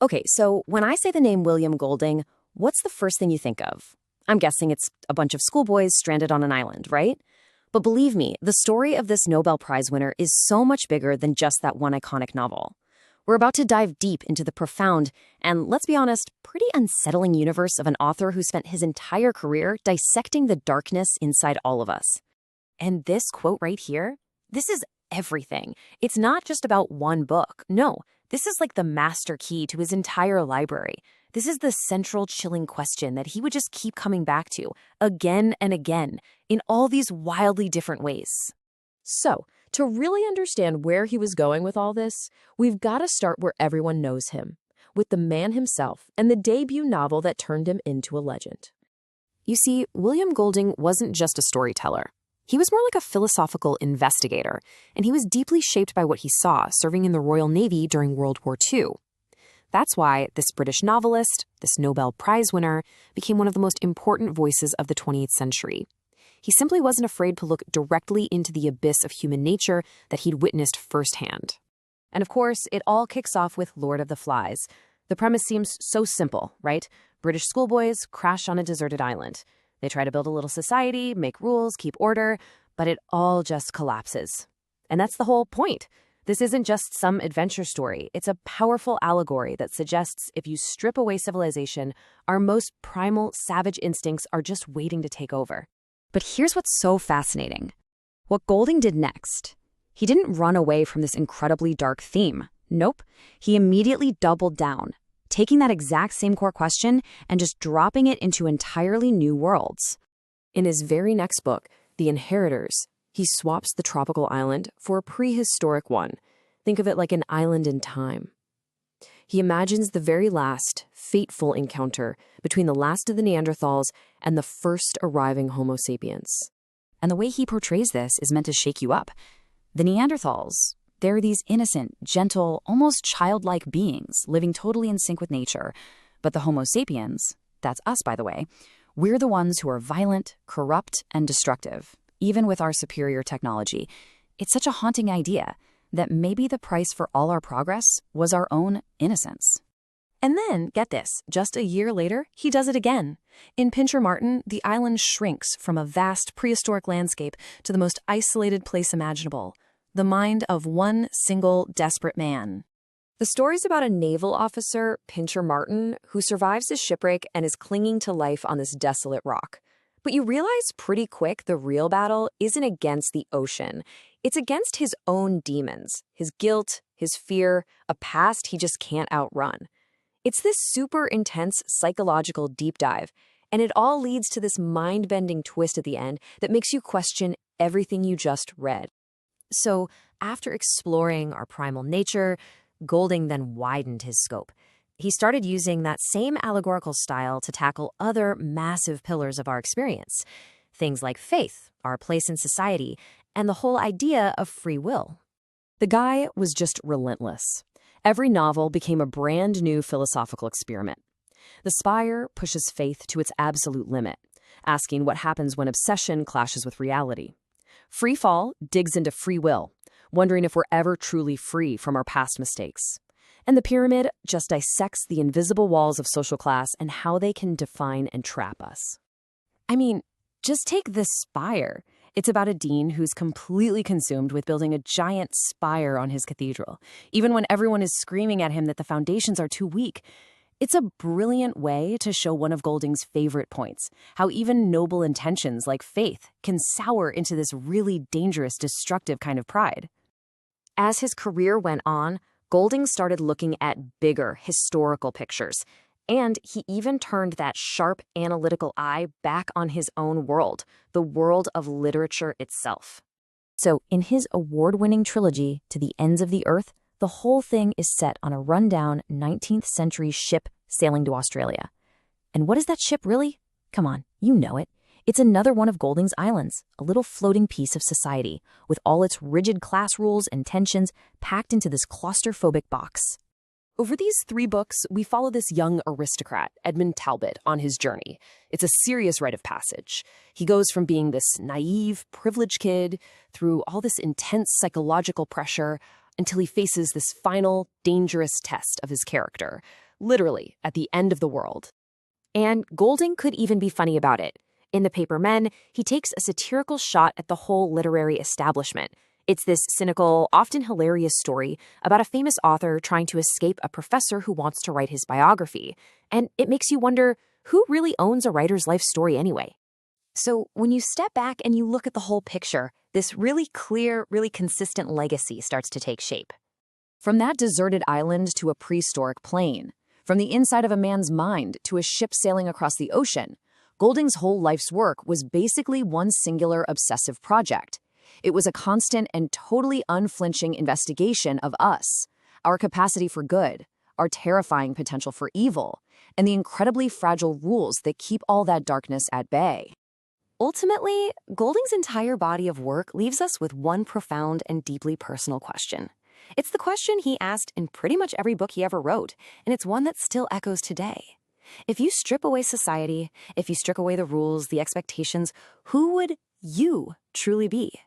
Okay, so when I say the name William Golding, what's the first thing you think of? I'm guessing it's a bunch of schoolboys stranded on an island, right? But believe me, the story of this Nobel Prize winner is so much bigger than just that one iconic novel. We're about to dive deep into the profound and, let's be honest, pretty unsettling universe of an author who spent his entire career dissecting the darkness inside all of us. And this quote right here, this is everything. It's not just about one book. No, this is like the master key to his entire library. This is the central chilling question that he would just keep coming back to again and again in all these wildly different ways. So, to really understand where he was going with all this, we've got to start where everyone knows him, with the man himself and the debut novel that turned him into a legend. You see, William Golding wasn't just a storyteller. He was more like a philosophical investigator, and he was deeply shaped by what he saw serving in the Royal Navy during World War II. That's why this British novelist, this Nobel Prize winner, became one of the most important voices of the 20th century. He simply wasn't afraid to look directly into the abyss of human nature that he'd witnessed firsthand. And of course, it all kicks off with Lord of the Flies. The premise seems so simple, right? British schoolboys crash on a deserted island. They try to build a little society, make rules, keep order, but it all just collapses. And that's the whole point. This isn't just some adventure story. It's a powerful allegory that suggests if you strip away civilization, our most primal, savage instincts are just waiting to take over. But here's what's so fascinating. What Golding did next, he didn't run away from this incredibly dark theme. Nope. He immediately doubled down, taking that exact same core question and just dropping it into entirely new worlds. In his very next book, The Inheritors, he swaps the tropical island for a prehistoric one. Think of it like an island in time. He imagines the very last, fateful encounter between the last of the Neanderthals and the first arriving Homo sapiens. And the way he portrays this is meant to shake you up. The Neanderthals, they're these innocent, gentle, almost childlike beings living totally in sync with nature. But the Homo sapiens, that's us by the way, we're the ones who are violent, corrupt, and destructive, even with our superior technology. It's such a haunting idea that maybe the price for all our progress was our own innocence. And then, get this, just a year later, he does it again. In Pincher Martin, the island shrinks from a vast prehistoric landscape to the most isolated place imaginable, the mind of one single desperate man. The story's about a naval officer, Pincher Martin, who survives his shipwreck and is clinging to life on this desolate rock. But you realize pretty quick the real battle isn't against the ocean. It's against his own demons, his guilt, his fear, a past he just can't outrun. It's this super intense psychological deep dive, and it all leads to this mind-bending twist at the end that makes you question everything you just read. So, after exploring our primal nature, Golding then widened his scope. He started using that same allegorical style to tackle other massive pillars of our experience. Things like faith, our place in society, and the whole idea of free will. The guy was just relentless. Every novel became a brand new philosophical experiment. The Spire pushes faith to its absolute limit, asking what happens when obsession clashes with reality. Free Fall digs into free will, wondering if we're ever truly free from our past mistakes. And the Pyramid just dissects the invisible walls of social class and how they can define and trap us. I mean, just take The Spire. It's about a dean who's completely consumed with building a giant spire on his cathedral, even when everyone is screaming at him that the foundations are too weak. It's a brilliant way to show one of Golding's favorite points, how even noble intentions like faith can sour into this really dangerous, destructive kind of pride. As his career went on, Golding started looking at bigger historical pictures, and he even turned that sharp analytical eye back on his own world, the world of literature itself. So in his award-winning trilogy, To the Ends of the Earth, the whole thing is set on a rundown 19th century ship sailing to Australia. And what is that ship really? Come on, you know it. It's another one of Golding's islands, a little floating piece of society, with all its rigid class rules and tensions packed into this claustrophobic box. Over these 3 books, we follow this young aristocrat, Edmund Talbot, on his journey. It's a serious rite of passage. He goes from being this naive, privileged kid through all this intense psychological pressure until he faces this final, dangerous test of his character. literally at the end of the world. And Golding could even be funny about it. In the paper Men, he takes a satirical shot at the whole literary establishment. It's this cynical, often hilarious story about a famous author trying to escape a professor who wants to write his biography. And it makes you wonder, who really owns a writer's life story anyway? So when you step back and you look at the whole picture, this really clear, really consistent legacy starts to take shape. From that deserted island to a prehistoric plain, from the inside of a man's mind to a ship sailing across the ocean, Golding's whole life's work was basically one singular obsessive project. It was a constant and totally unflinching investigation of us, our capacity for good, our terrifying potential for evil, and the incredibly fragile rules that keep all that darkness at bay. Ultimately, Golding's entire body of work leaves us with one profound and deeply personal question. It's the question he asked in pretty much every book he ever wrote, and it's one that still echoes today. If you strip away society, if you strip away the rules, the expectations, who would you truly be?